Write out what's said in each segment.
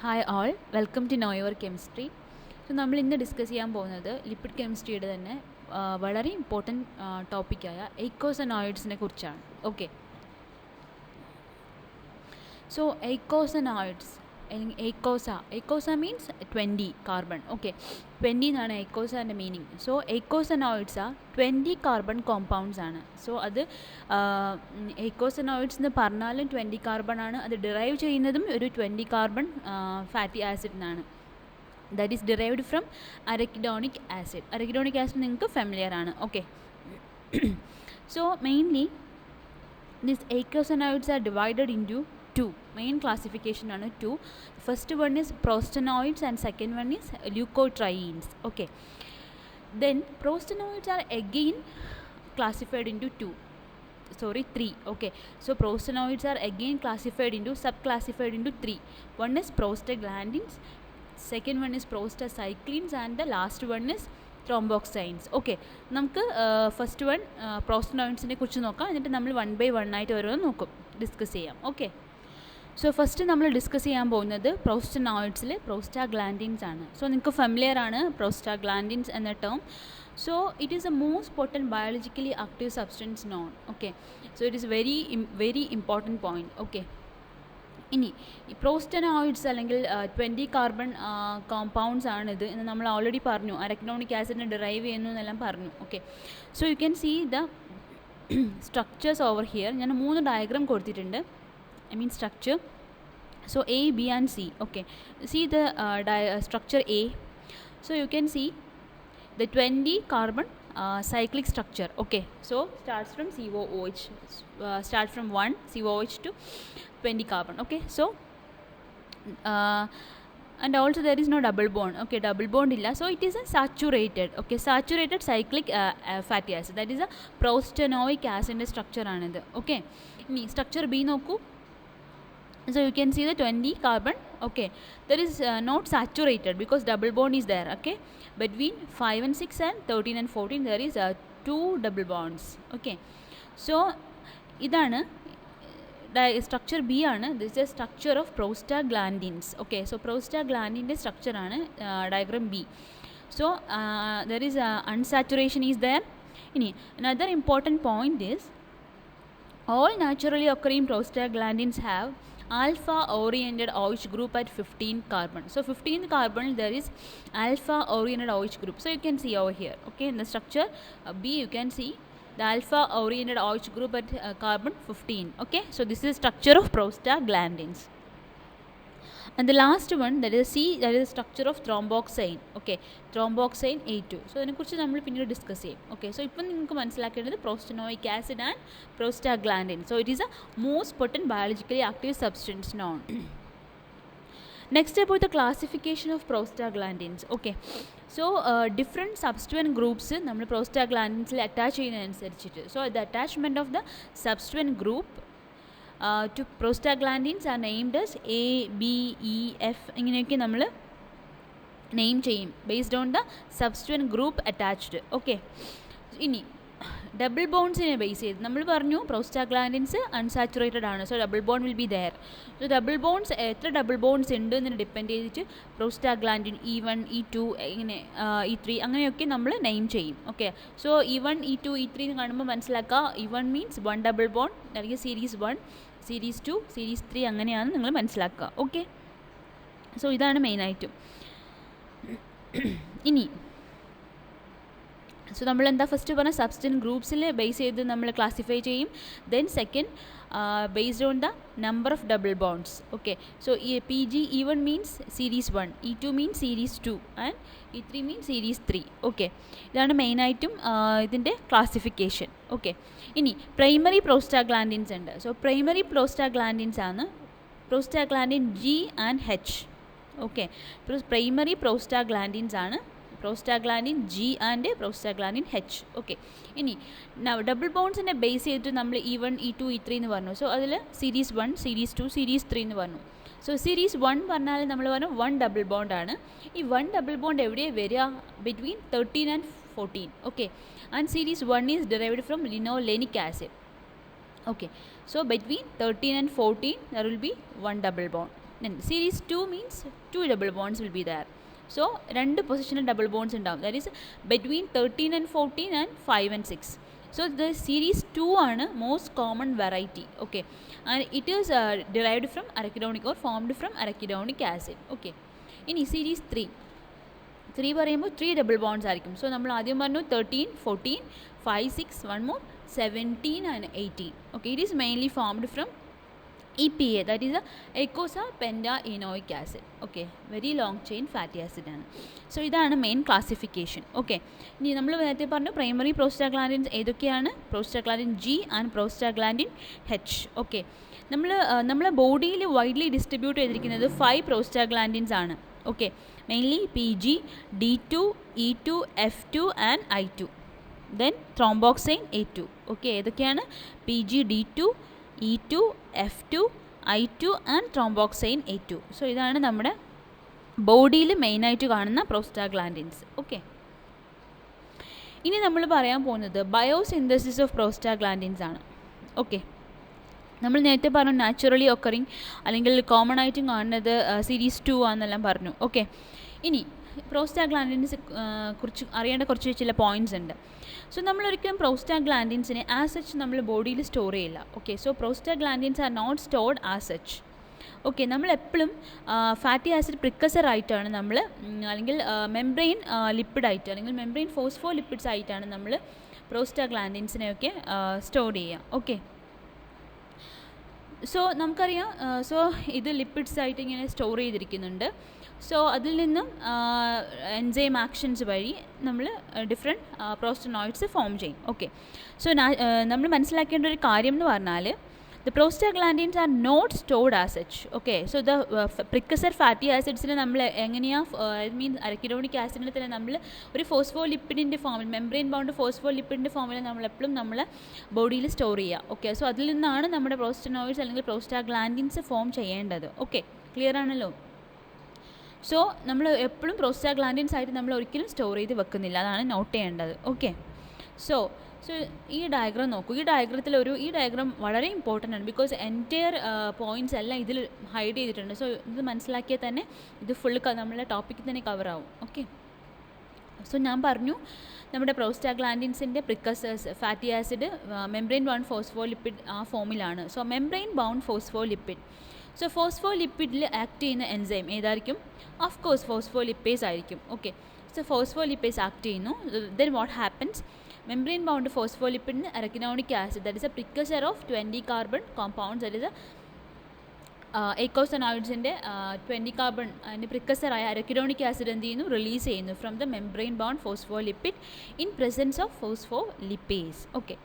Hi all, welcome to know your chemistry. So നമ്മൾ ഇന്ന് discuss ചെയ്യാൻ പോകുന്നത് ലിപ്പിഡ് കെമിസ്ട്രിയുടെ തന്നെ വളരെ ഇമ്പോർട്ടൻറ്റ് ടോപ്പിക്കായ എയ്ക്കോസനോയിഡ്സിനെ കുറിച്ചാണ്. ഓക്കെ, സോ എയ്ക്കോസനോയിഡ്സ് അല്ലെങ്കിൽ എയ്ക്കോസ മീൻസ് 20 കാർബൺ. ഓക്കെ, 20 എന്നാണ് എയ്ക്കോസാൻ്റെ മീനിങ്. സോ എയ്ക്കോസനോയിഡ്സ് ആ 20 കാർബൺ കോമ്പൗണ്ട്സ് ആണ്. സോ അത് എയ്ക്കോസനോയിഡ്സ് എന്ന് പറഞ്ഞാലും 20 കാർബൺ ആണ്. അത് ഡിറൈവ് ചെയ്യുന്നതും ഒരു 20 കാർബൺ ഫാറ്റി ആസിഡ് എന്നാണ്. That is derived from arachidonic acid. Arachidonic acid നിങ്ങൾക്ക് ഫെമിലിയർ ആണ്. Okay, so mainly this eicosanoids are divided into two. Main classification ആണ് two. First one is prostanoids and second one is leukotrienes. Okay, then prostanoids are again classified into three. Okay, so prostanoids are again subclassified into three. One is prostaglandins, second one is prostacyclins, and the last one is thromboxanes. Okay, നമുക്ക് first one പ്രോസ്റ്റനോയിഡ്സിനെ കുറിച്ച് നോക്കാം. എന്നിട്ട് നമ്മൾ 1 by 1 ആയിട്ട് ഓരോന്ന് discuss ചെയ്യാം. Okay, so first നമ്മൾ discuss ചെയ്യാൻ പോകുന്നത് പ്രോസ്റ്റനോയിഡ്സിൽ പ്രോസ്റ്റാഗ്ലാൻഡിൻസ് ആണ്. സോ നിങ്ങൾക്ക് ഫെമിലിയർ ആണ് പ്രോസ്റ്റാഗ്ലാൻഡിൻസ് എന്ന term. So it is a most potent biologically active substance known. Okay, so it is very important point. Okay, ഇനി ഈ പ്രോസ്റ്റനോയിഡ്സ് അല്ലെങ്കിൽ 20 കാർബൺ കോമ്പൗണ്ട്സ് ആണിത് എന്ന് നമ്മൾ ഓൾറെഡി പറഞ്ഞു. അരക്കിഡോണിക് ആസിഡിനെ ഡിറൈവ് ചെയ്യുന്നു എന്നെല്ലാം പറഞ്ഞു. Okay, so you can see the structures over here. ഞാൻ 3 ഡയഗ്രാം കൊടുത്തിട്ടുണ്ട്. I mean structure. So A, B and C. Okay, see the structure A. So you can see the 20 carbon cyclic structure. Okay, so starts from COOH, starts from 1 COOH to 20 carbon. Okay, so and also there is no double bond. Okay, double bond illa, so it is a saturated. Okay, saturated cyclic fatty acid, that is a prostanoic acid structure aanadu. Okay, ini structure B nokku. So you can see the 20 carbon. Okay, that is not saturated because double bond is there. Okay, between 5 and 6 and 13 and 14 there is 2 double bonds. Okay, so idana structure B aanu. This is a structure of prostaglandins. Okay, so prostaglandin structure aanu diagram B. So there is unsaturation is there. Another important point is all naturally occurring prostaglandins have alpha oriented OH group at 15 carbon. So 15th carbon there is alpha oriented OH group. So you can see over here. Okay, in the structure B you can see the alpha oriented OH group at carbon 15. Okay, so this is structure of prostaglandins. And the last one, that is C, that is structure of thromboxane. Okay, thromboxane A2. So ഇതിനെക്കുറിച്ച് നമ്മൾ പിന്നീട് discuss ചെയ്യും. Okay, so ഇപ്പം നിങ്ങൾക്ക് മനസ്സിലാക്കേണ്ടത് prostanoic acid and prostaglandin. So it is a most potent biologically active substance known. Next about the classification of prostaglandins. Okay, so different subsequent groups നമ്മൾ പ്രോസ്റ്റാഗ്ലാൻഡിൻസിൽ attach ചെയ്യുന്നതനുസരിച്ചിട്ട്, so the attachment of the subsequent group to prostaglandins are named as A, B, E, F. ഇങ്ങനെയൊക്കെ നമ്മൾ name ചെയ്യും based on the subsequent group attached. Okay, ഇനി double ബോൺസിനെ base ചെയ്ത് നമ്മൾ പറഞ്ഞു prostaglandins unsaturated ആണ്. So double bond will be there. So double bonds എത്ര ഡബിൾ ബോൺസ് ഉണ്ട് എന്നതിന് ഡിപ്പെൻഡ് ചെയ്തിട്ട് പ്രോസ്റ്റാഗ്ലാൻഡിൻ E1, E2 ഇങ്ങനെ E3 അങ്ങനെയൊക്കെ നമ്മൾ നെയിം ചെയ്യും. Okay, so E1, E2, E3 എന്ന് കാണുമ്പോൾ മനസ്സിലാക്കുക E1 മീൻസ് 1 ഡബിൾ ബോണ്ട്, അല്ലെങ്കിൽ സീരീസ് 1, സീരീസ് 2, സീരീസ് 3 അങ്ങനെയാണ് നിങ്ങൾ മനസ്സിലാക്കുക. ഓക്കെ, സോ ഇതാണ് മെയിനായിട്ടും. ഇനി സോ നമ്മൾ എന്താ ഫസ്റ്റ് പറഞ്ഞാൽ സബ്സ്റ്റൻസ് ഗ്രൂപ്പ്സിൽ ബേസ് ചെയ്ത് നമ്മൾ ക്ലാസിഫൈ ചെയ്യും. Then second based on the number of double bonds. Okay, so PG E1 means series 1, E2 means series 2 and E3 means series 3. Okay, ഇതാണ് മെയിനായിട്ടും ഇതിൻ്റെ ക്ലാസിഫിക്കേഷൻ. ഓക്കെ, ഇനി പ്രൈമറി പ്രോസ്റ്റാഗ്ലാൻഡിൻസ് ഉണ്ട്. So primary prostaglandins ആണ് prostaglandin G and H. Okay, primary prostaglandins ആണ് prostaglandin G and prostaglandin H. Okay, ഇനി double ബോൺസിനെ base ചെയ്തിട്ട് നമ്മൾ E1, E2, E3 എന്ന് പറഞ്ഞു. സോ അതിൽ സീരീസ് 1, സീരീസ് 2, സീരീസ് 3 എന്ന് പറഞ്ഞു. സോ സീരീസ് 1 പറഞ്ഞാൽ നമ്മൾ പറഞ്ഞു 1 ഡബിൾ ബോണ്ട് ആണ്. ഈ 1 ഡബിൾ ബോണ്ട് എവിടെയാണ് വരിക? Between 13 and 14. Okay, and series 1 is derived from linolenic acid. Okay, so between 13 and 14 there will be one double bond. Then series 2 means 2 double bonds will be there. So രണ്ട് പൊസിഷനിൽ double bones ഉണ്ടാവും. That is between 13 and 14 and 5 and 6. So the series 2 ആണ് most common variety. Okay, and it is derived from arachidonic or formed from arachidonic acid. Okay, ഇനി series 3 പറയുമ്പോൾ 3 double bones ആയിരിക്കും. So നമ്മൾ ആദ്യം പറഞ്ഞു 13, 14, 5, 6, 1 more 17 and 18. Okay, it is mainly formed from EPA, that is a eicosapentaenoic acid. Okay, very long chain fatty acid ആണ്. So ഇതാണ് main classification. Okay, ഇനി നമ്മൾ നേരത്തെ പറഞ്ഞു പ്രൈമറി പ്രോസ്റ്റാഗ്ലാൻഡിൻസ് ഏതൊക്കെയാണ്? Prostaglandin G and prostaglandin H. Okay, നമ്മളെ ബോഡിയിൽ widely distribute ചെയ്തിരിക്കുന്നത് 5 പ്രോസ്റ്റാഗ്ലാൻഡിൻസ് ആണ്. Okay, mainly PG, D2, E2, F2 and I2. Then thromboxane A2. Okay, ഏതൊക്കെയാണ്? PG, D2, E2, F2, I2 and thromboxane A2. So ഇതാണ് നമ്മുടെ ബോഡിയിൽ മെയിനായിട്ട് കാണുന്ന പ്രോസ്റ്റാഗ്ലാൻഡിൻസ്. ഓക്കെ, ഇനി നമ്മൾ പറയാൻ പോകുന്നത് ബയോസിന്തസിസ് ഓഫ് പ്രോസ്റ്റാഗ്ലാൻഡിൻസ് ആണ്. ഓക്കെ, നമ്മൾ നേരത്തെ പറഞ്ഞു നാച്ചുറലി ഒക്കറിങ് അല്ലെങ്കിൽ കോമൺ ആയിട്ടും കാണുന്നത് സീരീസ് 2 ആണെന്നെല്ലാം പറഞ്ഞു. ഓക്കെ, ഇനി പ്രോസ്റ്റാഗ്ലാൻഡിൻസ് കുറിച്ച് അറിയേണ്ട കുറച്ച് ചില പോയിൻറ്റ്സ് ഉണ്ട്. സോ നമ്മളൊരിക്കലും പ്രോസ്റ്റാഗ്ലാൻഡിൻസിനെ ആസ് സച്ച് നമ്മൾ ബോഡിയിൽ സ്റ്റോർ ചെയ്യില്ല. Okay, so prostaglandins are not stored as such. Okay, നമ്മളെപ്പോഴും ഫാറ്റി ആസിഡ് പ്രിക്കസർ ആയിട്ടാണ് നമ്മൾ, അല്ലെങ്കിൽ മെംബ്രെയിൻ ലിപ്പിഡായിട്ട് അല്ലെങ്കിൽ മെംബ്രെയിൻ ഫോസ്ഫോ ലിപ്പിഡ്സ് ആയിട്ടാണ് നമ്മൾ പ്രോസ്റ്റാഗ്ലാൻഡിൻസിനെയൊക്കെ സ്റ്റോർ ചെയ്യുക. ഓക്കെ, സോ നമുക്കറിയാം, സോ ഇത് ലിപ്പിഡ്സ് ആയിട്ട് ഇങ്ങനെ സ്റ്റോർ ചെയ്തിരിക്കുന്നുണ്ട്. സോ അതിൽ നിന്നും എൻസൈം ആക്ഷൻസ് വഴി നമ്മൾ ഡിഫറെൻറ്റ് പ്രോസ്റ്റനോയിഡ്സ് ഫോം ചെയ്യും. ഓക്കെ, സോ നമ്മൾ മനസ്സിലാക്കേണ്ട ഒരു കാര്യം എന്ന് പറഞ്ഞാൽ the prostaglandins are not stored as such. Okay, so the precursor fatty acids നമ്മൾ എങ്ങനെയാണ്, ഐ മീൻ അരക്കിഡോണിക് ആസിഡിനെ തന്നെ നമ്മൾ ഒരു ഫോസ്ഫോലിപ്പിഡിൻ്റെ ഫോമിൽ, മെംബ്രെയിൻ ബൗണ്ട് ഫോസ്ഫോലിപ്പിഡിൻ്റെ ഫോമിൽ നമ്മളെപ്പോഴും നമ്മൾ ബോഡിയിൽ സ്റ്റോർ ചെയ്യുക. ഓക്കെ, സോ അതിൽ നിന്നാണ് നമ്മുടെ പ്രോസ്റ്റനോയിഡ്സ് അല്ലെങ്കിൽ പ്രോസ്റ്റാഗ്ലാൻഡിൻസ് ഫോം ചെയ്യേണ്ടത്. ഓക്കെ, ക്ലിയർ ആണല്ലോ? സോ നമ്മൾ എപ്പോഴും പ്രോസ്റ്റാഗ്ലാൻഡിൻസ് ആയിട്ട് നമ്മൾ ഒരിക്കലും സ്റ്റോർ ചെയ്ത് വെക്കുന്നില്ല, അതാണ് നോട്ട് ചെയ്യേണ്ടത്. ഓക്കെ, സോ ഈ ഡയഗ്രാം നോക്കൂ. ഈ ഡയഗ്രാം വളരെ ഇമ്പോർട്ടൻ്റ് ആണ്, ബിക്കോസ് എൻറ്റയർ പോയിൻറ്റ്സ് എല്ലാം ഇതിൽ ഹൈഡ് ചെയ്തിട്ടുണ്ട്. സോ ഇത് മനസ്സിലാക്കിയാൽ തന്നെ ഇത് ഫുൾ നമ്മളെ ടോപ്പിക്കിൽ തന്നെ കവർ ആവും. ഓക്കെ, സോ ഞാൻ പറഞ്ഞു നമ്മുടെ പ്രോസ്റ്റാഗ്ലാൻഡിൻസിൻ്റെ precursors fatty acid membrane bound phospholipid ആ ഫോമിലാണ്. So membrane bound phospholipid. So ഫോസ്ഫോലിപ്പിഡിൽ ആക്ട് ചെയ്യുന്ന എൻസൈം ഏതായിരിക്കും? ഓഫ് കോഴ്സ് ഫോസ്ഫോലിപ്പേസ് ആയിരിക്കും. ഓക്കെ, സോ ഫോസ്ഫോലിപ്പേസ് ആക്ട് ചെയ്യുന്നു. Then what happens? Membrane bound ഫോസ്ഫോലിപ്പിഡിന് arachidonic acid, that is a precursor of 20 carbon compounds, that is എയ്ക്കോസനോയിഡ്സിൻ്റെ 20 carbon അതിൻ്റെ പ്രിക്കസറായ arachidonic acid എന്ത് ചെയ്യുന്നു? റിലീസ് ചെയ്യുന്നു from the membrane bound phospholipid in presence of phospholipase. Okay,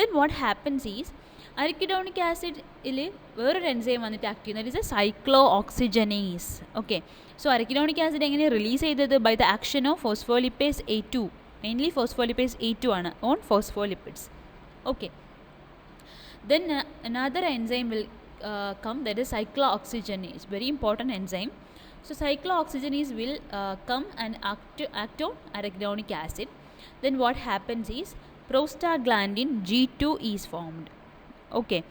then what happens is arachidonic ആസിഡിൽ വേറൊരു enzyme വന്നിട്ട് act ചെയ്യുന്നത്, that is a cyclooxygenase. Okay, so arachidonic acid എങ്ങനെ റിലീസ് ചെയ്തത്? By the action of phospholipase A2. Mainly phospholipase A2 ആണ് on phospholipids. Okay, then another enzyme will come, that is cyclooxygenase, very important enzyme. So cyclooxygenase will come and act on arachidonic acid. Then what happens is prostaglandin G2 is formed. Okay,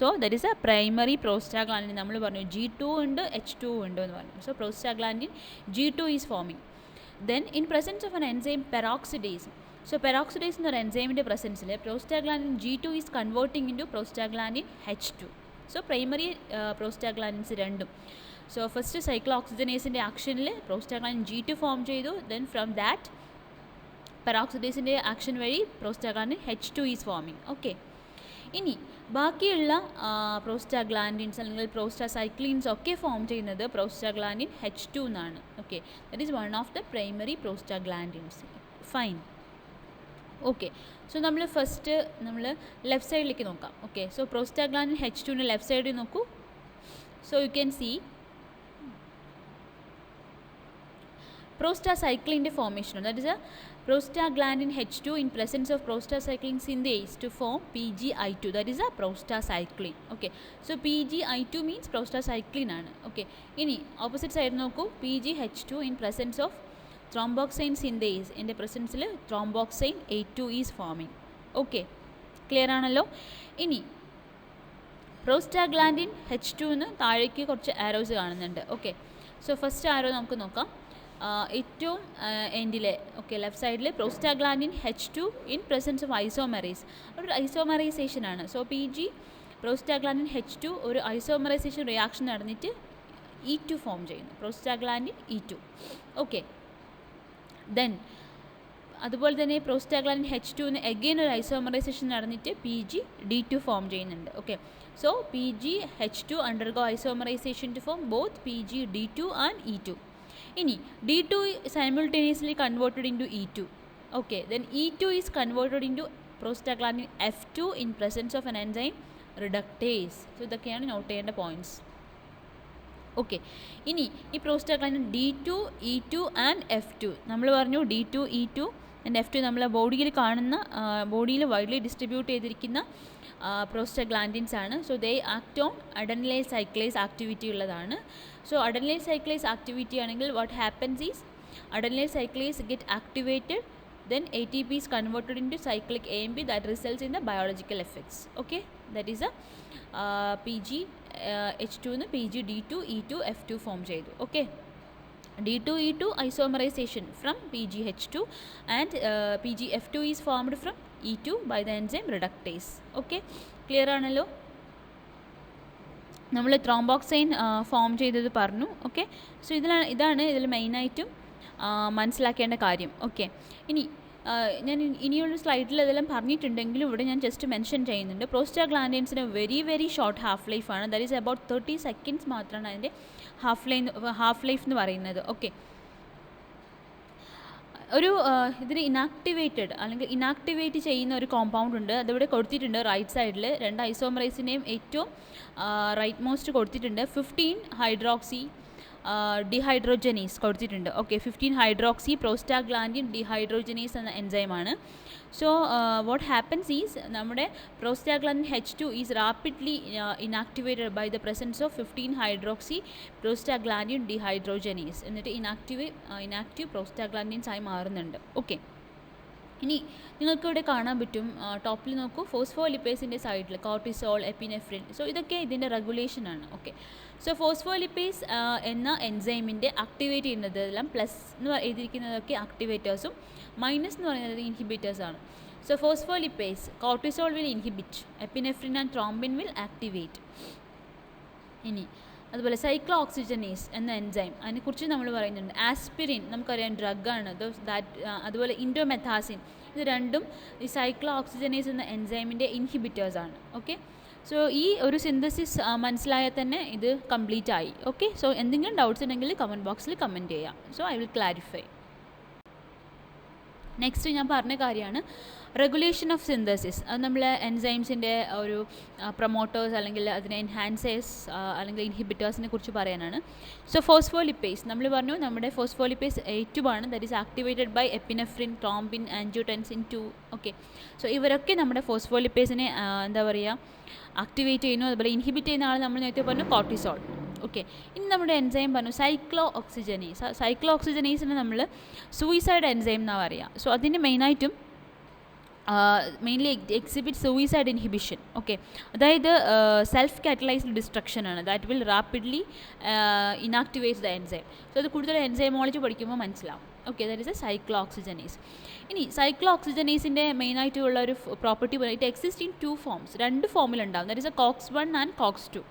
so that is a primary prostaglandin. നമ്മൾ പറഞ്ഞു G2 ഉണ്ട് H2 ഉണ്ട് എന്ന് പറഞ്ഞു. So prostaglandin G2 is forming. Then in presence of an enzyme peroxidase, so peroxidase എന്നൊരു എൻസൈമിൻ്റെ പ്രസൻസിൽ prostaglandin G2 is converting into prostaglandin H2. So primary prostaglandins രണ്ടും. സോ ഫസ്റ്റ് സൈക്ലോഓക്സിജനേസിൻ്റെ ആക്ഷനിൽ പ്രോസ്റ്റാഗ്ലാൻഡിൻ G2 ഫോം ചെയ്തു. ദെൻ ഫ്രം ദാറ്റ് പെറോക്സിഡേസിൻ്റെ action വഴി prostaglandin H2 is forming. Okay, ഇനി ബാക്കിയുള്ള പ്രോസ്റ്റാഗ്ലാൻഡിൻസ് അല്ലെങ്കിൽ പ്രോസ്റ്റാസൈക്ലിൻസ് ഒക്കെ ഫോം ചെയ്യുന്നത് പ്രോസ്റ്റാഗ്ലാൻഡിൻ H2 എന്നാണ്. Okay, that is one of the primary prostaglandins. Fine. Okay, so നമ്മൾ ഫസ്റ്റ് ലെഫ്റ്റ് സൈഡിലേക്ക് നോക്കാം. ഓക്കെ, സോ പ്രോസ്റ്റാഗ്ലാൻഡിൻ H2ൻ്റെ ലെഫ്റ്റ് സൈഡിൽ നോക്കൂ. So you can see prostacycline formation, that is a prostaglandin H2 in presence of prostacyclin synthase to form PGI2, that is a prostacycline. Okay, so PGI2 means prostacycline ആണ്. Okay, ഇനി opposite side നോക്കൂ, PGH2 in presence of thromboxane synthase, in the presence of thromboxane A2 is forming. Okay, clear ആണല്ലോ? ഇനി prostaglandin H2 ന്ന് താഴേക്ക് കുറച്ച് arrows കാണുന്നുണ്ട്. Okay, so first ആരോ നമുക്ക് നോക്കാം. ഏറ്റവും എൻഡിലെ ഓക്കെ ലെഫ്റ്റ് സൈഡിൽ prostaglandin H2 in presence of isomerase, ഒരു ഐസോമെറൈസേഷൻ ആണ്. സോ PG പ്രോസ്റ്റാഗ്ലാൻഡിൻ H2 ഒരു ഐസോമെറൈസേഷൻ റിയാക്ഷൻ നടന്നിട്ട് E2 ഫോം ചെയ്യുന്നു, പ്രോസ്റ്റാഗ്ലാൻഡിൻ E2. ഓക്കെ, ദെൻ അതുപോലെ തന്നെ പ്രോസ്റ്റാഗ്ലാൻഡിൻ H2 ന് എഗെയിൻ ഒരു ഐസോമെറൈസേഷൻ നടന്നിട്ട് PGD2 ഫോം ചെയ്യുന്നുണ്ട്. Okay, so PGH2 undergo isomerisation to form both PGD2 and E2. ഇനി D2 simultaneously converted into E2. Okay, then E2 is converted into prostaglandin F2 in presence of an enzyme reductase. So ഇതൊക്കെയാണ് not ചെയ്യേണ്ട points. Okay, ഇനി ഈ prostaglandin D2, E2 and F2 നമ്മൾ പറഞ്ഞു. D2, E2 and F2 നമ്മളെ ബോഡിയിൽ കാണുന്ന, ബോഡിയിൽ വൈഡ്ലി ഡിസ്ട്രിബ്യൂട്ട് ചെയ്തിരിക്കുന്ന പ്രോസ്റ്റാഗ്ലാൻഡിൻസ് ആണ്. So they act on adenylyl cyclase activity ഉള്ളതാണ്. സോ അഡെനിലൈൽ സൈക്ലേസ് ആക്ടിവിറ്റി ആണെങ്കിൽ what happens is adenylyl cyclase get activated, then ATP is converted into cyclic AMP that results in the biological effects. Okay, that is a H2 ന് PGD2, E2, F2 form ചെയ്തു. Okay, D2, E2 isomerization from PGH2 and PGF2 is formed from E2 by the enzyme reductase. Okay, clear ആണല്ലോ? നമ്മൾ thromboxane form ചെയ്തത് പറഞ്ഞു. Okay, so ഇതാണ് ഇതിൽ മെയിനായിട്ടും മനസ്സിലാക്കേണ്ട കാര്യം. ഓക്കെ, ഇനി ഞാൻ ഇനിയുള്ള സ്ലൈഡിൽ ഇതെല്ലാം പറഞ്ഞിട്ടുണ്ടെങ്കിലും ഇവിടെ ഞാൻ ജസ്റ്റ് മെൻഷൻ ചെയ്യുന്നുണ്ട്. പ്രോസ്റ്റാഗ്ലാൻഡിൻസിന് വെരി ഷോർട്ട് ഹാഫ് ലൈഫാണ്. ദാറ്റ് ഈസ് അബൌട്ട് 30 സെക്കൻഡ്സ് മാത്രമാണ് അതിൻ്റെ ഹാഫ് ലൈഫ് എന്ന് പറയുന്നത്. ഓക്കെ, ഒരു ഇതിന് ഇനാക്ടിവേറ്റ് ചെയ്യുന്ന ഒരു കോമ്പൗണ്ട് ഉണ്ട്, അതിവിടെ കൊടുത്തിട്ടുണ്ട് റൈറ്റ് സൈഡിൽ. രണ്ട് ഐസോമറൈസിനെയും ഏറ്റവും റൈറ്റ് മോസ്റ്റ് കൊടുത്തിട്ടുണ്ട്. 15 ഹൈഡ്രോക്സി ഡിഹൈഡ്രോജനേസ് കൊടുത്തിട്ടുണ്ട്. ഓക്കെ, 15 ഹൈഡ്രോക്സി പ്രോസ്റ്റാഗ്ലാൻഡിൻ ഡിഹൈഡ്രോജനേസ് എന്ന എൻസൈമാണ്. സോ വാട്ട് ഹാപ്പൻസ് ഈസ് നമ്മുടെ prostaglandin H2 is rapidly inactivated by the presence of 15 hydroxy prostaglandin dehydrogenase. എന്നിട്ട് ഇനാക്റ്റീവ് പ്രോസ്റ്റാഗ്ലാൻഡിൻസ് ആയി മാറുന്നുണ്ട്. ഓക്കെ, ഇനി നിങ്ങൾക്കിവിടെ കാണാൻ പറ്റും, ടോപ്പിൽ നോക്കൂ, ഫോസ്ഫോലിപ്പേസിൻ്റെ സൈഡിൽ കോർട്ടിസോൾ, എപ്പിനെഫ്രിൻ. സോ ഇതൊക്കെ ഇതിൻ്റെ റെഗുലേഷനാണ്. ഓക്കെ, സോ ഫോസ്ഫോലിപ്പേസ് എന്ന എൻസൈമിൻ്റെ ആക്ടിവേറ്റ് ചെയ്യുന്നത് എല്ലാം പ്ലസ് എന്ന് എഴുതിയിരിക്കുന്നതൊക്കെ ആക്ടിവേറ്റേഴ്സും മൈനസ് എന്ന് പറയുന്നത് ഇൻഹിബിറ്റേഴ്സാണ്. So phospholipase cortisol will inhibit, epinephrine and thrombin will activate. ഇനി അതുപോലെ സൈക്ലോ ഓക്സിജനേസ് എന്ന എൻസൈം, അതിനെക്കുറിച്ച് നമ്മൾ പറയുന്നുണ്ട്. ആസ്പിരിൻ നമുക്കറിയാം ഡ്രഗാണ്. അതുപോലെ ഇൻഡോമെഥാസിൻ, ഇത് രണ്ടും ഈ സൈക്ലോ ഓക്സിജനേസ് എന്ന എൻസൈമിൻ്റെ ഇൻഹിബിറ്റേഴ്സാണ്. ഓക്കെ, സോ ഈ ഒരു സിന്തസിസ് മനസ്സിലായാൽ തന്നെ ഇത് കംപ്ലീറ്റ് ആയി. ഓക്കെ, സോ എന്തെങ്കിലും ഡൗട്ട്സ് ഉണ്ടെങ്കിൽ കമൻറ്റ് ബോക്സിൽ കമൻറ്റ് ചെയ്യാം. So I will clarify. Next ഞാൻ പറഞ്ഞ കാര്യമാണ് റെഗുലേഷൻ ഓഫ് സിന്തസിസ്. അത് നമ്മൾ എൻസൈംസിൻ്റെ ഒരു പ്രൊമോട്ടേഴ്സ് അല്ലെങ്കിൽ അതിനെ എൻഹാൻസേഴ്സ് അല്ലെങ്കിൽ ഇൻഹിബിറ്റേഴ്സിനെ കുറിച്ച് പറയാനാണ്. സോ ഫോസ്ഫോലിപ്പേസ് നമ്മൾ പറഞ്ഞു, നമ്മുടെ ഫോസ്ഫോലിപ്പേസ് A2 ആണ്. That is activated by epinephrine, thrombin, angiotensin 2. Okay, so ഇവരൊക്കെ നമ്മുടെ ഫോസ്ഫോലിപ്പേസിനെ എന്താ പറയുക ആക്ടിവേറ്റ് ചെയ്യുന്നു. അതുപോലെ ഇൻഹിബിറ്റ് ചെയ്യുന്ന ആൾ നമ്മൾ നേരത്തെ പറഞ്ഞു കോർട്ടിസോൾ. ഓക്കെ, ഇനി നമ്മുടെ എൻസൈം പറഞ്ഞു സൈക്ലോ ഓക്സിജനേസ്. സൈക്ലോ ഓക്സിജനേസിന് നമ്മൾ സൂയിസൈഡ് എൻസൈം എന്നാണ് പറയുക. സോ അതിൻ്റെ മെയിനായിട്ടും mainly exhibit suicide inhibition. Okay, അതായത് സെൽഫ് കാറ്റലൈസ്ഡ് ഡിസ്ട്രക്ഷൻ ആണ്. That will rapidly inactivate the enzyme. So അത് കൂടുതൽ എൻസൈമോളജി പഠിക്കുമ്പോൾ മനസ്സിലാവും. Okay, that is a cyclooxygenase. ഇനി സൈക്ലോ ഓക്സിജനേസിൻ്റെ മെയിനായിട്ടുള്ള ഒരു property it exist in 2 forms, 2 ഫോമിലുണ്ടാവും. That is a COX-1 and COX-2.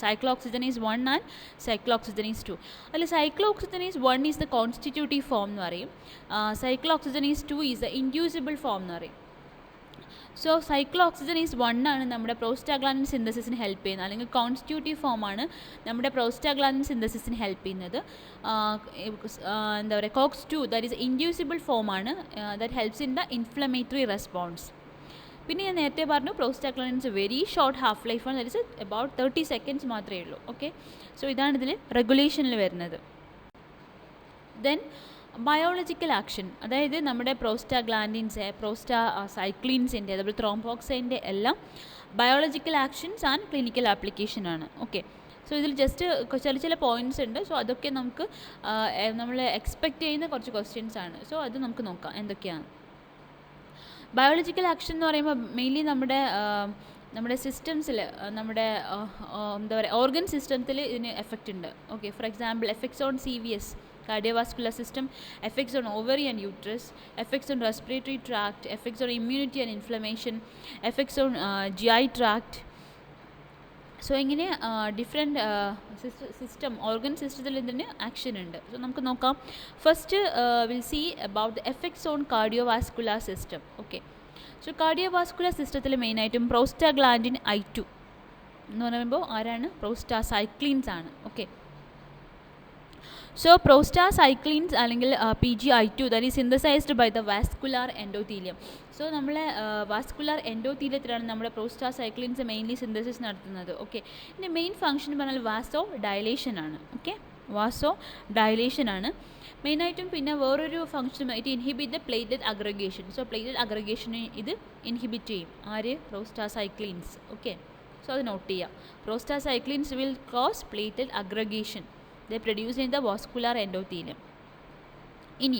cyclooxygenase 1 and cyclooxygenase 2. അതിൽ cyclooxygenase 1 is the constitutive form എന്ന് പറയും. cyclooxygenase 2 is the inducible form എന്ന് പറയും. സോ cyclooxygenase 1 ആണ് നമ്മുടെ പ്രോസ്റ്റാഗ്ലാൻഡിൻ സിന്തസിസിന് ഹെൽപ്പ് ചെയ്യുന്നത്, അല്ലെങ്കിൽ കോൺസ്റ്റിറ്റ്യൂട്ടീവ് ഫോമാണ് നമ്മുടെ പ്രോസ്റ്റാഗ്ലാൻഡിൻ സിന്തസിസിന് ഹെൽപ്പ് ചെയ്യുന്നത്. എന്താ പറയുക COX-2 ദാറ്റ് ഈസ് ഇൻഡ്യൂസിബിൾ ഫോമാണ്, that helps in the inflammatory response. പിന്നെ ഞാൻ നേരത്തെ പറഞ്ഞു പ്രോസ്റ്റാഗ്ലാൻഡിൻസ് വെരി ഷോർട്ട് ഹാഫ് ലൈഫാണ്. ദാറ്റ് ഇസ് അബൌട്ട് 30 സെക്കൻഡ്സ് മാത്രമേ ഉള്ളൂ. ഓക്കെ, സോ ഇതാണ് ഇതിൽ റെഗുലേഷനിൽ വരുന്നത്. ദെൻ ബയോളജിക്കൽ ആക്ഷൻ, അതായത് നമ്മുടെ പ്രോസ്റ്റാഗ്ലാൻഡിൻസ്, സൈക്ലിൻസിൻ്റെ, അതുപോലെ ത്രോംബോക്സൈൻ്റെ എല്ലാം ബയോളജിക്കൽ ആക്ഷൻസ് ആൻഡ് ക്ലിനിക്കൽ ആപ്ലിക്കേഷനാണ്. ഓക്കെ, സോ ഇതിൽ ജസ്റ്റ് ചില പോയിൻറ്റ്സ് ഉണ്ട്. സോ അതൊക്കെ നമുക്ക് നമ്മൾ എക്സ്പെക്റ്റ് ചെയ്യുന്ന കുറച്ച് ക്വസ്റ്റ്യൻസ് ആണ്. സോ അത് നമുക്ക് നോക്കാം എന്തൊക്കെയാണ്. ബയോളജിക്കൽ ആക്ഷൻ എന്ന് പറയുമ്പോൾ മെയിൻലി നമ്മുടെ നമ്മുടെ സിസ്റ്റംസിൽ നമ്മുടെ എന്താ പറയുക ഓർഗൻ സിസ്റ്റത്തിൽ ഇതിന് എഫക്റ്റ് ഉണ്ട്. Okay, for example effects on CVS cardiovascular system, effects on ovary and uterus, effects on respiratory tract, effects on immunity and inflammation, effects on GI tract. So ഇങ്ങനെ ഡിഫറെൻറ്റ് സിസ്റ്റം ഓർഗൻ സിസ്റ്റത്തിൽ ഇതിന് action ഉണ്ട്. So നമുക്ക് നോക്കാം. First will see about the effects on cardiovascular system. Okay, so cardiovascular സിസ്റ്റത്തിൽ മെയിനായിട്ടും prostaglandin I2 എന്ന് പറയുമ്പോൾ ആരാണ്? പ്രോസ്റ്റാസൈക്ലിൻസ് ആണ്. ഓക്കെ, സോ പ്രോസ്റ്റാസൈക്ലിൻസ് അല്ലെങ്കിൽ PGI2 that is synthesised by the vascular endothelium. So നമ്മളെ വാസ്കുലാർ എൻഡോത്തീലിയത്തിലാണ് നമ്മുടെ പ്രോസ്റ്റാസൈക്ലിൻസ് മെയിൻലി സിന്തസിസ് നടത്തുന്നത്. ഓക്കെ, ഇതിൻ്റെ മെയിൻ ഫംഗ്ഷൻ പറഞ്ഞാൽ വാസോ ഡയലേഷൻ ആണ്. ഓക്കെ, വാസോ ഡയലേഷൻ ആണ് മെയിനായിട്ടും. പിന്നെ വേറൊരു function it inhibit the platelet aggregation. So platelet അഗ്രഗേഷനെ ഇത് ഇൻഹിബിറ്റ് ചെയ്യും. ആര്? പ്രോസ്റ്റാസൈക്ലിൻസ്. ഓക്കെ, സോ അത് നോട്ട് ചെയ്യാം. Prostacyclins will cause platelet aggregation. They produce in the vascular endothelium. ഇനി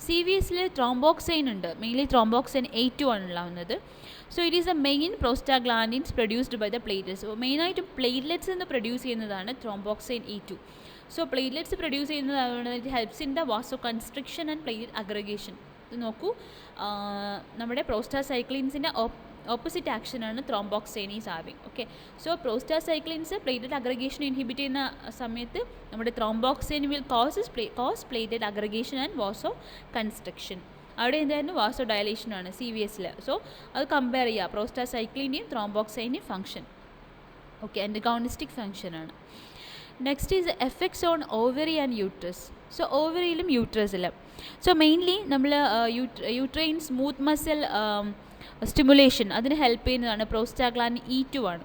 CVSൽ ത്രോംബോക്സൈൻ ഉണ്ട്. മെയിൻലി ത്രോംബോക്സൈൻ A2 ആണ് ഉണ്ടാവുന്നത്. So it is the main prostaglandins produced by the platelets. So മെയിനായിട്ടും പ്ലേറ്റ്ലെറ്റ്സ് എന്ന് പ്രൊഡ്യൂസ് ചെയ്യുന്നതാണ് thromboxane A2. So platelets produce ചെയ്യുന്നതാണ് it helps in the vasoconstriction and platelet aggregation. ഇത് നോക്കൂ, നമ്മുടെ പ്രോസ്റ്റാസൈക്ലിൻസിൻ്റെ ഓപ്പോസിറ്റ് ആക്ഷനാണ് thromboxanes having. Okay, so prostacyclins platelet aggregation inhibit ചെയ്യുന്ന സമയത്ത് നമ്മുടെ thromboxane will cause platelet aggregation and vaso construction. അവിടെ എന്തായിരുന്നു? വാസോ ഡയലേഷനാണ് CVSൽ. സോ അത് കമ്പയർ ചെയ്യുക പ്രോസ്റ്റാസൈക്ലിൻ്റെയും ത്രോംബോക്സൈൻ്റെയും ഫംഗ്ഷൻ. ഓക്കെ, ആൻറ്റഗോണിസ്റ്റിക് ഫംഗ്ഷനാണ്. Next is effects on ovary and uterus. So ഓവറിയിലും യൂട്രസിലും സോ മെയിൻലി നമ്മൾ യൂട്രൈൻ സ്മൂത്ത് മസിൽ സ്റ്റിമുലേഷൻ അതിന് ഹെൽപ്പ് ചെയ്യുന്നതാണ് പ്രോസ്റ്റാഗ്ലാൻഡിൻ E2 ആണ്.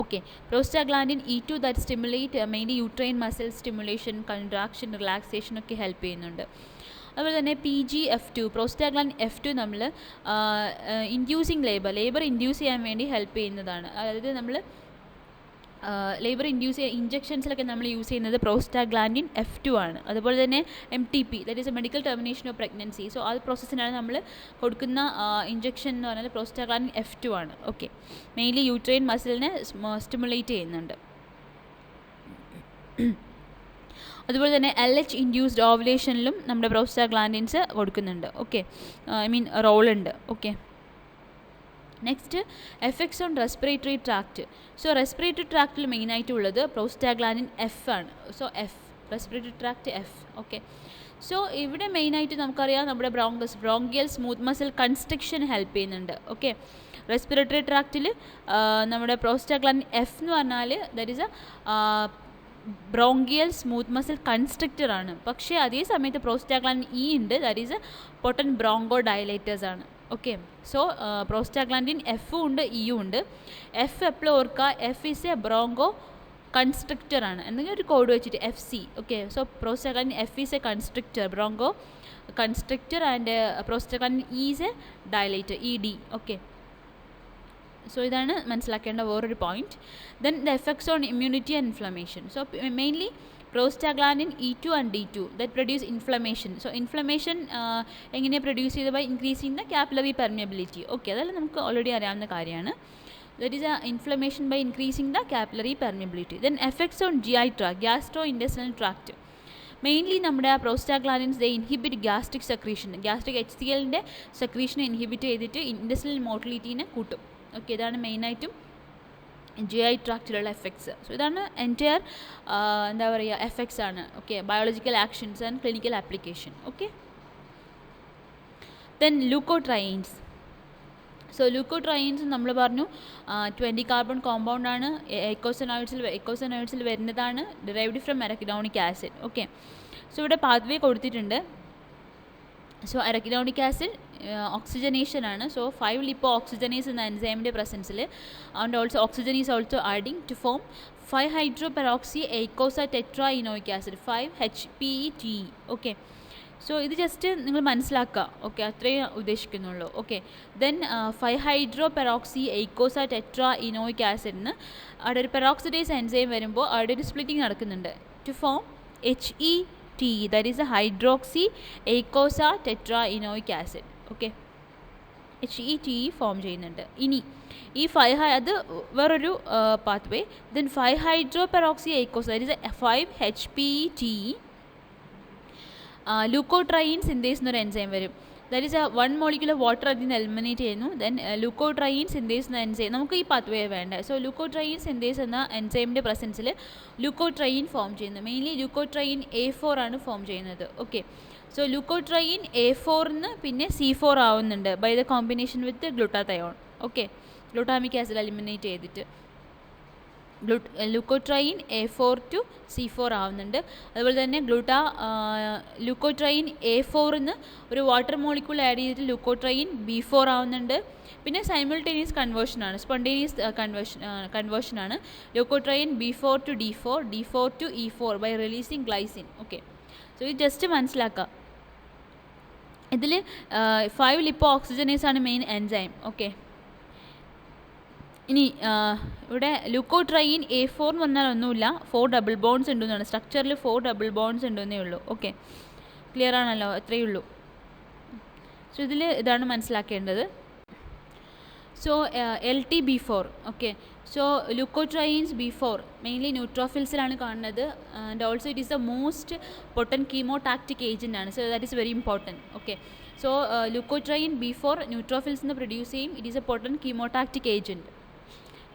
Okay, prostaglandin E2 that stimulate mainly uterine muscle stimulation, contraction, relaxation ഒക്കെ help ചെയ്യുന്നുണ്ട്. അതുപോലെ തന്നെ PGF2 പ്രോസ്റ്റാഗ്ലാൻഡിൻ F2 നമ്മൾ ഇൻഡ്യൂസിങ് ലേബർ ഇൻഡ്യൂസ് ചെയ്യാൻ വേണ്ടി ഹെൽപ്പ് ചെയ്യുന്നതാണ്. അതായത് നമ്മൾ ലേബർ ഇൻഡ്യൂസ് ചെയ്യുക ഇഞ്ചക്ഷൻസിലൊക്കെ നമ്മൾ യൂസ് ചെയ്യുന്നത് പ്രോസ്റ്റാഗ്ലാൻഡിൻ F2 ആണ്. അതുപോലെ തന്നെ MTP that is A medical termination of pregnancy. So ആ പ്രോസസ്സിനാണ് നമ്മൾ കൊടുക്കുന്ന ഇഞ്ചക്ഷൻ എന്ന് പറഞ്ഞാൽ പ്രോസ്റ്റാഗ്ലാൻഡിൻ F2 ആണ്. ഓക്കെ, മെയിൻലി യൂട്രൈൻ മസിലിനെ സ്റ്റിമുലേറ്റ് ചെയ്യുന്നുണ്ട്. അതുപോലെ തന്നെ LH ഇൻഡ്യൂസ്ഡ് ഓവുലേഷനിലും നമ്മുടെ പ്രോസ്റ്റാഗ്ലാൻഡിൻസ് കൊടുക്കുന്നുണ്ട്. ഓക്കെ, ഐ മീൻ റോളുണ്ട്. Okay, next effects on respiratory tract. So respiratory ട്രാക്റ്റിൽ മെയിനായിട്ടുള്ളത് പ്രോസ്റ്റാഗ്ലാൻഡിൻ F ആണ്. So respiratory tract F. Okay, so ഇവിടെ മെയിനായിട്ട് നമുക്കറിയാം നമ്മുടെ bronchial smooth muscle construction help ചെയ്യുന്നുണ്ട്. ഓക്കെ, റെസ്പിറേറ്ററി ട്രാക്റ്റിൽ നമ്മുടെ പ്രോസ്റ്റാഗ്ലാൻഡിൻ F എന്ന് പറഞ്ഞാൽ that is a bronchial smooth muscle constrictor ആണ്. പക്ഷേ അതേ സമയത്ത് പ്രോസ്റ്റാഗ്ലാൻഡിൻ E ഉണ്ട് that is A potent broncho dilators ആണ്. ഓക്കെ, സോ പ്രോസ്റ്റാഗ്ലാൻഡിൻ F ഉണ്ട് E ഉണ്ട്. F എപ്പോഴും ഓർക്കുക, F is A broncho constructor ആണ്. എന്തെങ്കിലും ഒരു കോഡ് വെച്ചിട്ട് FC. Okay, so prostaglandin F is A constructor, broncho constructor, and prostaglandin E is A dilator, ED. Okay, so ഇതാണ് മനസ്സിലാക്കേണ്ട വേറൊരു point. Then the effects on immunity and inflammation. So mainly prostaglandin E2 and D2 that produce inflammation. So inflammation എങ്ങനെയാണ് produce ചെയ്തത്? By increasing the capillary permeability. Okay, അതെല്ലാം നമുക്ക് already അറിയാവുന്ന കാര്യമാണ്. That is a inflammation by increasing the capillary permeability. Then effects on GI tract, gastrointestinal tract. Mainly നമ്മുടെ prostaglandins they inhibit gastric secretion, gastric HCLൻ്റെ സെക്രീഷനെ inhibit ചെയ്തിട്ട് intestinal മോട്ടിലിറ്റീനെ കൂട്ടും. ഓക്കെ, ഇതാണ് മെയിനായിട്ടും GI ട്രാക്റ്റിലുള്ള എഫക്ട്സ്. സോ ഇതാണ് എൻറ്റയർ എന്താ പറയുക എഫക്ട്സ് ആണ്. Okay, biological actions and clinical application. Okay, then leukotrienes. So ലൂക്കോട്രൈൻസ് നമ്മൾ പറഞ്ഞു 20 കാർബൺ കോമ്പൗണ്ടാണ്, എക്കോസനോയിഡ്സിൽ വരുന്നതാണ്, derived from arachidonic acid. Okay, so ഇവിടെ പാത്വേ കൊടുത്തിട്ടുണ്ട്. സോ അരക്കിഡോണിക് ആസിഡ് ഓക്സിജനേഷൻ ആണ്. സോ 5 ലിപ്പോ ഓക്സിജനേസ് എന്ന എൻസൈമിൻ്റെ പ്രസൻസിൽ and also oxygen is also adding to form 5 hydroperoxyeicosatetraenoic acid 5HPETE. Okay, so ഇത് just നിങ്ങൾ മനസ്സിലാക്കുക. Okay, അത്രയും ഉദ്ദേശിക്കുന്നുള്ളൂ. Okay, then 5 hydroperoxyeicosatetraenoic ആസിഡിന് അവിടെ ഒരു പെറോക്സിഡേസ് എൻസൈം വരുമ്പോൾ അവിടെ ഒരു സ്പ്ലിറ്റിംഗ് നടക്കുന്നുണ്ട് to form HET, that is a hydroxy eicosa tetraenoic acid. Okay, HETE form ചെയ്യുന്നുണ്ട്. ഇനി ഈ അത് വേറൊരു pathway. Then 5-hydroperoxy eicose, that is 5-HPT leukotriene synthase എന്നൊരു എൻസൈം വരും. That is 1 molecule of water അതിൽ നിന്ന് എലിമിനേറ്റ് ചെയ്യുന്നു. ദെൻ ലൂക്കോട്രൈൻ സിന്തേസ് എന്ന എൻസൈം, നമുക്ക് ഈ പാത്വേ വേണ്ട. സോ ലൂക്കോട്രൈൻ സിന്തേസ് എന്ന എൻസൈമിൻ്റെ പ്രസൻസിൽ ലൂക്കോട്രൈൻ ഫോം ചെയ്യുന്നു. മെയിൻലി ലൂക്കോട്രൈൻ A4 ആണ് ഫോം ചെയ്യുന്നത്. ഓക്കെ, സോ ലൂക്കോട്രൈൻ A4 പിന്നെ C4 ആവുന്നുണ്ട് by the combination with glutathione. Okay, glutamic acid eliminate ചെയ്തിട്ട് ലൂക്കോട്രൈൻ A4 to C4 ആവുന്നുണ്ട്. അതുപോലെ തന്നെ ലൂക്കോട്രൈൻ A4 ഒരു വാട്ടർ മോളിക്യൂൾ ആഡ് ചെയ്തിട്ട് ലൂക്കോട്രൈൻ B4 ആവുന്നുണ്ട്. പിന്നെ സൈമിൾട്ടേനിയസ് കൺവേർഷനാണ്, സ്പോണ്ടേനിയസ് കൺവേർഷനാണ്. Leukotriene B4 to D4, D4 to E4 by releasing glycine. Okay, so ഇത് ജസ്റ്റ് മനസ്സിലാക്കാം. ഇതിൽ 5 ലിപ്പോ ഓക്സിജനേസ് ആണ് മെയിൻ എൻസൈം. ഓക്കെ, ഇനി ഇവിടെ ലൂക്കോട്രൈൻ A4 എന്ന് പറഞ്ഞാൽ ഒന്നുമില്ല, 4 ഡബിൾ ബോൺസ് ഉണ്ടെന്നാണ്. സ്ട്രക്ചറിൽ 4 ഡബിൾ ബോൺസ് ഉണ്ടെന്നേ ഉള്ളൂ. ഓക്കെ, ക്ലിയർ ആണല്ലോ, അത്രയേ ഉള്ളൂ. സോ ഇതിൽ ഇതാണ് മനസ്സിലാക്കേണ്ടത്. So LTB4. Okay, so leukotrienes B4 mainly ന്യൂട്രോഫിൽസിലാണ് കാണുന്നത്. And also it is the most potent chemotactic agent ആണ്. So that is very important. Okay, so leukotriene B4 neutrophils നിന്ന് പ്രൊഡ്യൂസ് ചെയ്യും. It is a potent chemotactic agent.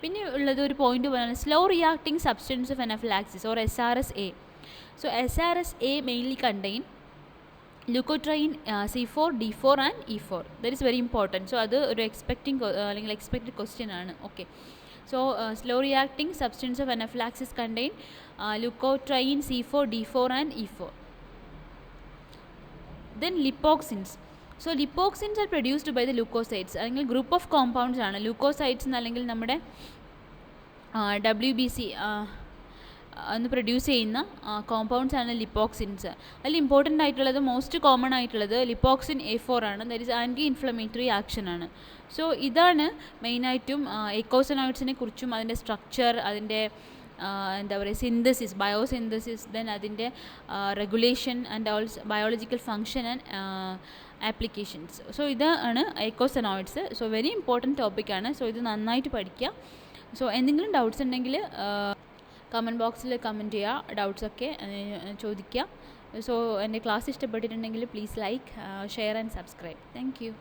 പിന്നെ ഉള്ളത് ഒരു point പറയുന്നത് slow reacting substance of anaphylaxis or SRSA. So SRSA mainly contain leukotriene C4, D4 and E4. That is very important. So അത് ഒരു അല്ലെങ്കിൽ expected question ആണ്. Okay, so slow reacting substance of anaphylaxis contain leukotriene C4, D4 and E4. Then lipoxins. So lipoxins are produced by the leukocytes, അല്ലെങ്കിൽ group of compounds ആണ്. ലൂക്കോസൈഡ്സ് അല്ലെങ്കിൽ നമ്മുടെ WBC എന്ന് produce ചെയ്യുന്ന കോമ്പൗണ്ട്സ് ആണ് ലിപ്പോക്സിൻസ്. അതിൽ ഇമ്പോർട്ടൻ്റ് ആയിട്ടുള്ളത്, മോസ്റ്റ് കോമൺ ആയിട്ടുള്ളത് ലിപ്പോക്സിൻ A4 ആണ്. That is anti inflammatory action ആണ്. സോ ഇതാണ് മെയിനായിട്ടും എയ്ക്കോസനോയിഡ്സിനെ കുറിച്ചും അതിൻ്റെ സ്ട്രക്ചർ, അതിൻ്റെ എന്താ പറയുക സിന്തസിസ്, ബയോസിന്തസിസ്, ദെൻ അതിൻ്റെ regulation and also biological function and applications. So ഇതാണ് എയ്ക്കോസനോയിഡ്സ്. സോ വെരി ഇമ്പോർട്ടൻറ്റ് ടോപ്പിക്കാണ്. സോ ഇത് നന്നായിട്ട് പഠിക്കുക. സോ എന്തെങ്കിലും ഡൗട്ട്സ് ഉണ്ടെങ്കിൽ കമൻറ്റ് ബോക്സിൽ കമൻറ്റ് ചെയ്യുക, ഡൗട്ട്സൊക്കെ ചോദിക്കുക. സോ എൻ്റെ ക്ലാസ് ഇഷ്ടപ്പെട്ടിട്ടുണ്ടെങ്കിൽ please like, share and subscribe. Thank you.